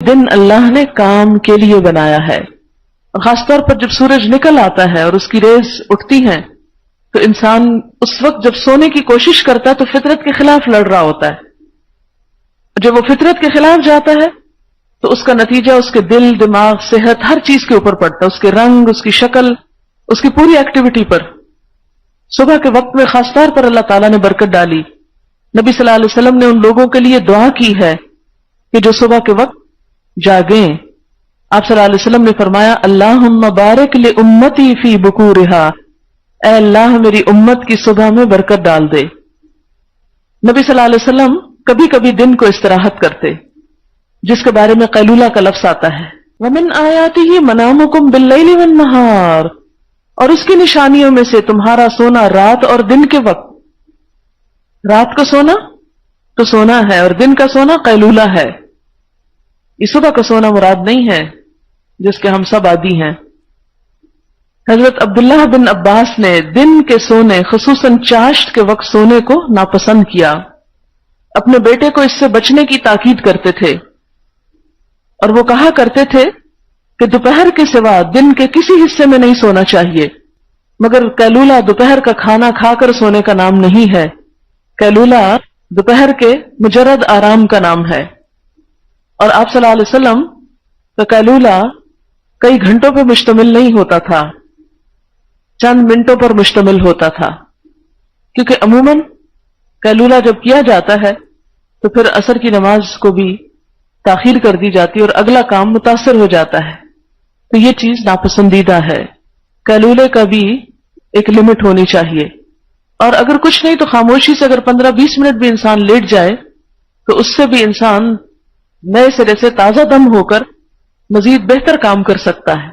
دن اللہ نے کام کے لیے بنایا ہے، اور خاص طور پر جب سورج نکل آتا ہے اور اس کی ریز اٹھتی ہیں تو انسان اس وقت جب سونے کی کوشش کرتا ہے تو فطرت کے خلاف لڑ رہا ہوتا ہے۔ جب وہ فطرت کے خلاف جاتا ہے تو اس کا نتیجہ اس کے دل، دماغ، صحت، ہر چیز کے اوپر پڑتا ہے، اس کے رنگ، اس کی شکل، اس کی پوری ایکٹیویٹی پر۔ صبح کے وقت میں خاص طور پر اللہ تعالیٰ نے برکت ڈالی۔ نبی صلی اللہ علیہ وسلم نے ان لوگوں کے لیے دعا کی ہے کہ جو صبح کے وقت جاگیں۔ آپ صلی اللہ علیہ وسلم نے فرمایا اللہم بارک لامتی فی بکورہا، اے اللہ میری امت کی صبح میں برکت ڈال دے۔ نبی صلی اللہ علیہ وسلم کبھی کبھی دن کو استراحت کرتے، جس کے بارے میں قیلولہ کا لفظ آتا ہے، ومن آیاتہ منامکم باللیل والنہار، اور اس کی نشانیوں میں سے تمہارا سونا رات اور دن کے وقت۔ رات کا سونا تو سونا ہے اور دن کا سونا قیلولہ ہے، یہ صبح کا سونا مراد نہیں ہے جس کے ہم سب عادی ہیں۔ حضرت عبداللہ بن عباس نے دن کے سونے خصوصاً چاشت کے وقت سونے کو ناپسند کیا، اپنے بیٹے کو اس سے بچنے کی تاکید کرتے تھے، اور وہ کہا کرتے تھے کہ دوپہر کے سوا دن کے کسی حصے میں نہیں سونا چاہیے، مگر قیلولہ دوپہر کا کھانا کھا کر سونے کا نام نہیں ہے، قیلولہ دوپہر کے مجرد آرام کا نام ہے۔ اور آپ صلی اللہ علیہ وسلم کا قیلولہ کئی گھنٹوں پر مشتمل نہیں ہوتا تھا، چند منٹوں پر مشتمل ہوتا تھا، کیونکہ عموماً قیلولہ جب کیا جاتا ہے تو پھر عصر کی نماز کو بھی تاخیر کر دی جاتی ہے اور اگلا کام متاثر ہو جاتا ہے، تو یہ چیز ناپسندیدہ ہے۔ قیلولے کا بھی ایک لمٹ ہونی چاہیے، اور اگر کچھ نہیں تو خاموشی سے اگر 15-20 منٹ بھی انسان لیٹ جائے تو اس سے بھی انسان نئے سرے سے تازہ دم ہو کر مزید بہتر کام کر سکتا ہے۔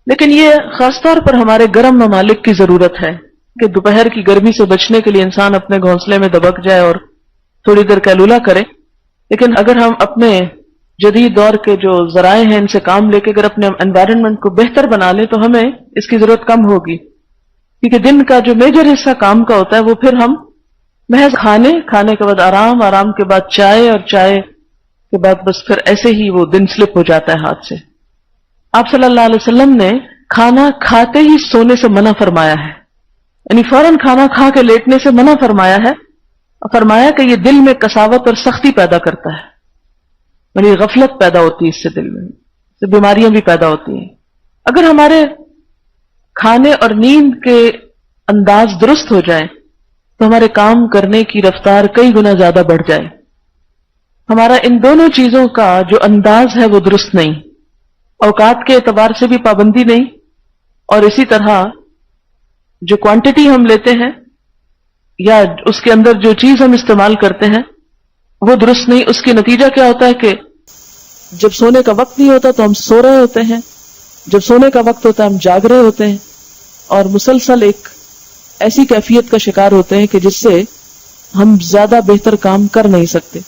لیکن یہ خاص طور پر ہمارے گرم ممالک کی ضرورت ہے کہ دوپہر کی گرمی سے بچنے کے لیے انسان اپنے گھونسلے میں دبک جائے اور تھوڑی دیر قیلولہ کرے۔ لیکن اگر ہم اپنے جدید دور کے جو ذرائع ہیں ان سے کام لے کے اگر اپنے انوائرنمنٹ کو بہتر بنا لیں تو ہمیں اس کی ضرورت کم ہوگی، کیونکہ دن کا جو میجر حصہ کام کا ہوتا ہے وہ پھر ہم محض کھانے کے بعد آرام کے بعد چائے، اور چائے کے بعد بس پھر ایسے ہی وہ دن سلپ ہو جاتا ہے ہاتھ سے۔ آپ صلی اللہ علیہ وسلم نے کھانا کھاتے ہی سونے سے منع فرمایا ہے، یعنی فوراً کھانا کھا کے لیٹنے سے منع فرمایا ہے، فرمایا کہ یہ دل میں قساوت اور سختی پیدا کرتا ہے، یعنی غفلت پیدا ہوتی ہے اس سے، دل میں اس سے بیماریاں بھی پیدا ہوتی ہیں۔ اگر ہمارے کھانے اور نیند کے انداز درست ہو جائیں تو ہمارے کام کرنے کی رفتار کئی گنا زیادہ بڑھ جائے۔ ہمارا ان دونوں چیزوں کا جو انداز ہے وہ درست نہیں، اوقات کے اعتبار سے بھی پابندی نہیں، اور اسی طرح جو کوانٹٹی ہم لیتے ہیں یا اس کے اندر جو چیز ہم استعمال کرتے ہیں وہ درست نہیں۔ اس کے نتیجہ کیا ہوتا ہے کہ جب سونے کا وقت نہیں ہوتا تو ہم سو رہے ہوتے ہیں، جب سونے کا وقت ہوتا ہے ہم جاگ رہے ہوتے ہیں، اور مسلسل ایک ایسی کیفیت کا شکار ہوتے ہیں کہ جس سے ہم زیادہ بہتر کام کر نہیں سکتے۔